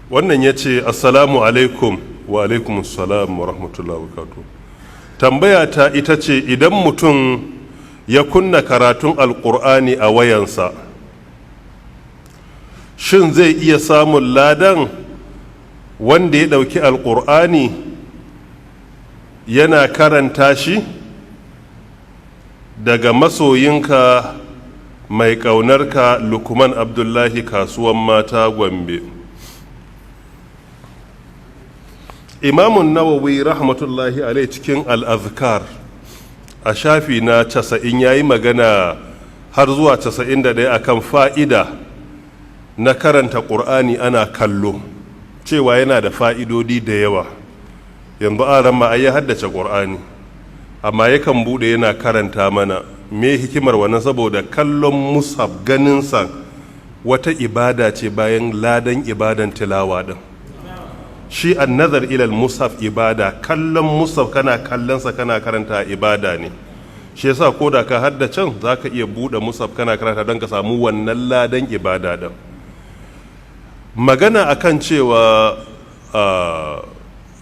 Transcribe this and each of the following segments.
wannan ya ce assalamu alaikum wa alaikum assalam wa rahmatullahi wa barakatuh. Tambaya ta ita ce, idan mutum ya kunna karatun alkur'ani a wayansa, shin zai iya samun ladan wanda ya ɗauki alkur'ani yana karanta shi daga masoyinka mai ƙaunarka Lukman Abdullahi, kasuwan mata, Gombe? Imamun Nawawi rahmatullahi alaihi cikin al'azkar a shafi na 90 ya yi magana har zuwa 91 akan fa'ida na karanta ƙur'ani ana kallo, cewa yana da fa'idodi da yawa. Yanzu an ramma ya haddace ƙur'ani, amma yakan buɗe yana karanta mana. Me hikimar wannan? Saboda kallon mushaf ganinsa wata ibada ce bayan ladan ibadan tilawa din. Shi an nazar ilal mushaf ibada, kallon mushaf kana kallonsa kana karanta ibada ne. Shi yasa ko da ka haddace za ka iya buɗe mushaf kana karanta don ka samu wannan ladan ibada din. Magana akan cewa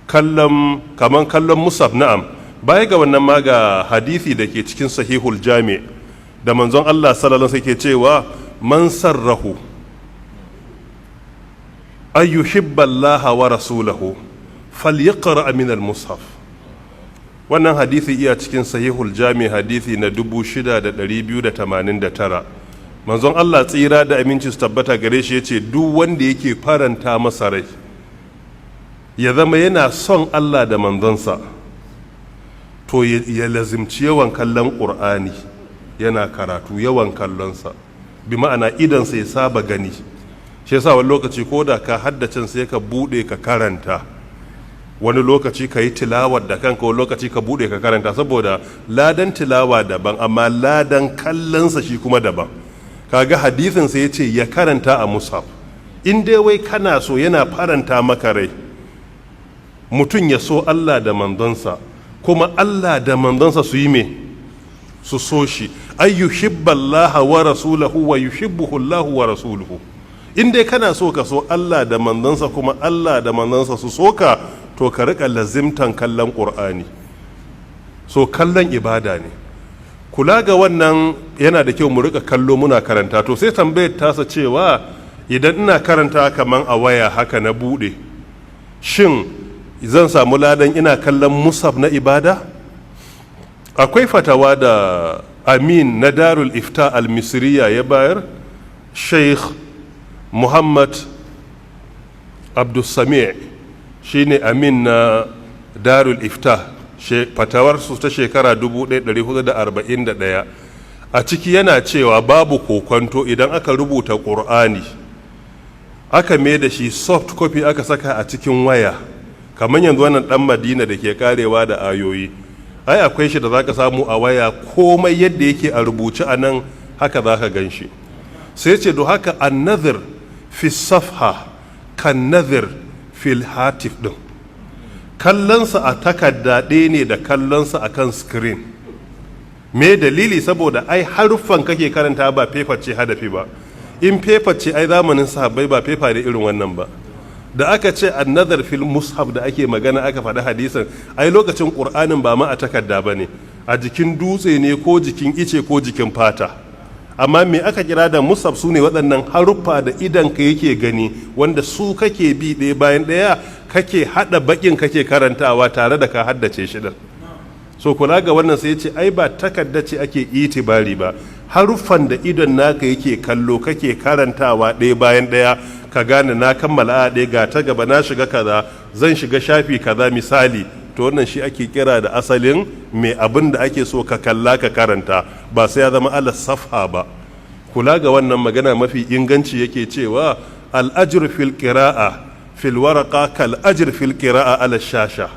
kaman kallon mushaf, na'am, baya ga wannan ma ga hadisi da ke cikin sahihul jami da manzon Allah sallallahu alaihi wasallam ke cewa man sarrahu ay yuhibba Allah wa rasulahu falyaqra min al-mushaf. Wannan hadisi iya cikin sahihul jami hadisi na 6289. Manzon Allah tsira da aminci su tabbata gare shi yace duk wanda yake faranta masa rai ya zama yana son Allah da manzonsa, to ya lazimci yawan kallon ƙur'ani yana karatu, yawan kallonsa, bi ma'ana idansa ya saba gani. Shi yasa wani lokaci ko da ka haddacin sai ka buɗe ka karanta, wani lokaci ka yi tilawar da kanka, wani lokaci ka buɗe ka karanta, saboda ladan tilawa daban amma ladan kallonsa shi kuma daban. Kaga hadisin sai ya ce ya karanta a mushaf. In dai wai kana so yana faranta maka rai, mutum ya so Allah da manzonsa, kuma Allah da manzansa su yi me, su so shi. Ay yuhibballaha wa rasulahu wa yuhibbuhu Allahu wa rasuluhu. In dai kana so ka so Allah da manzansa kuma Allah da manzansa su so ka, to ka rika lazimtan kallon Qur'ani. So kallon ibada ne. Kula ga wannan yana da kyau mu rika kallo muna karanta. To sai tambayar tasa cewa idan ina karanta kaman a waya haka na bude, shin zan samu ladan ina kallon mushaf na ibada? Akwai fatawa da Amin na Darul Ifta al-Misriya ya bayar, Sheikh Muhammad Abdulsami' shine Amin na Darul Ifta, fatawar su ta shekara 1441. A ciki yana cewa babu kokonto idan aka rubuta Qur'ani aka mai da shi soft copy aka saka a cikin waya, kamar yanzu wannan dan Madina da ke karewa da ayoyi, ai akwai shi da zaka samu a waya komai yadda yake a rubuce a nan haka zaka gan shi. Sai ce do haka an-nadhir fi safha kan nadhir fil hatif din, kallonsa a takarda ɗaya ne da kallonsa a kan screen. Me dalili? saboda ai haruffan kake karanta ba paper ce hadafi ba. In paper ce ai zamanin sahabbai ba paper da irin wannan ba. Da aka ce annazar fil mushaf da ake magana aka faɗi hadisin, ai lokacin ƙur'anin ba ma a takarda ba ne, a jikin dutse ne ko jikin ice ko jikin fata. Amma me aka kira da mushaf su ne waɗannan haruffa da idan ka yake gani, wanda su kake bi ɗaya bayan ɗaya, kake haɗa baƙin kake karantawa tare da ka haddace shi ɗin. So kula ga wannan sai ce ai ba takarda ce ake itibari ba, haruffan da idon naka yake kallo kake karantawa ɗaya bayan ɗaya, ka gane na kammala a ɗaya ga ta gaba na shiga kaza, zan shiga shafi kaza misali. To wannan shi ake kira da asalin mai abin da ake so ka kalla ka karanta, ba sai ya zama ala safha ba. Kula ga wannan magana mafi inganci yake cewa al-ajr fil qira'a fil waraqa kal ajr fil qira'a ala shasha.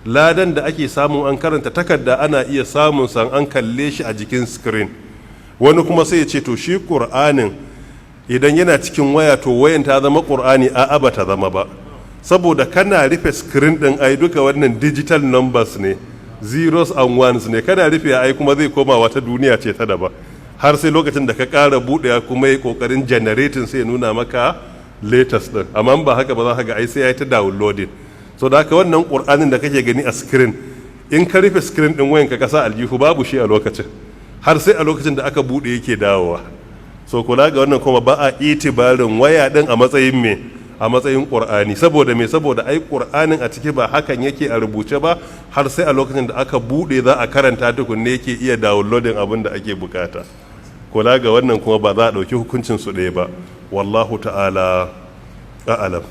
Ladan da ake samu an karanta takarda ana iya samun san an kalle shi a jikin screen. Wani kuma sai ya ce to shi Qur'anin idan yana cikin waya to wayan ta zama Qur'ani, a'a ba ta zama ba. Saboda kana rufe screen din ai duka wannan digital numbers ne, zeros and ones ne, kana rufe ai kuma zai koma wata duniya ce ta daban, har sai lokacin da ka ƙara buɗewa kuma yi ƙoƙarin generating sai nuna maka latest din, amma ba haka ba za ka ga ai sai ya yi ta downloading. So da haka wannan ƙur'anin da kake gani a screen, in ka rufe screen din wayanka ka sa aljihu babu shi a lokacin, har sai a lokacin da aka bude yake dawowa. So kula ga wannan kuma ba a itibarin waya din a matsayin me, a matsayin ƙur'ani. Saboda me? Saboda ai ƙur'anin a ciki ba hakan yake a rubuce ba, har sai a lokacin da aka bude za a karanta tukunne yake iya downloading abin da ake bukata. Kula ga wannan kuma ba za a ɗauki hukuncin su ɗaya ba. Wallahu ta'ala a'lam.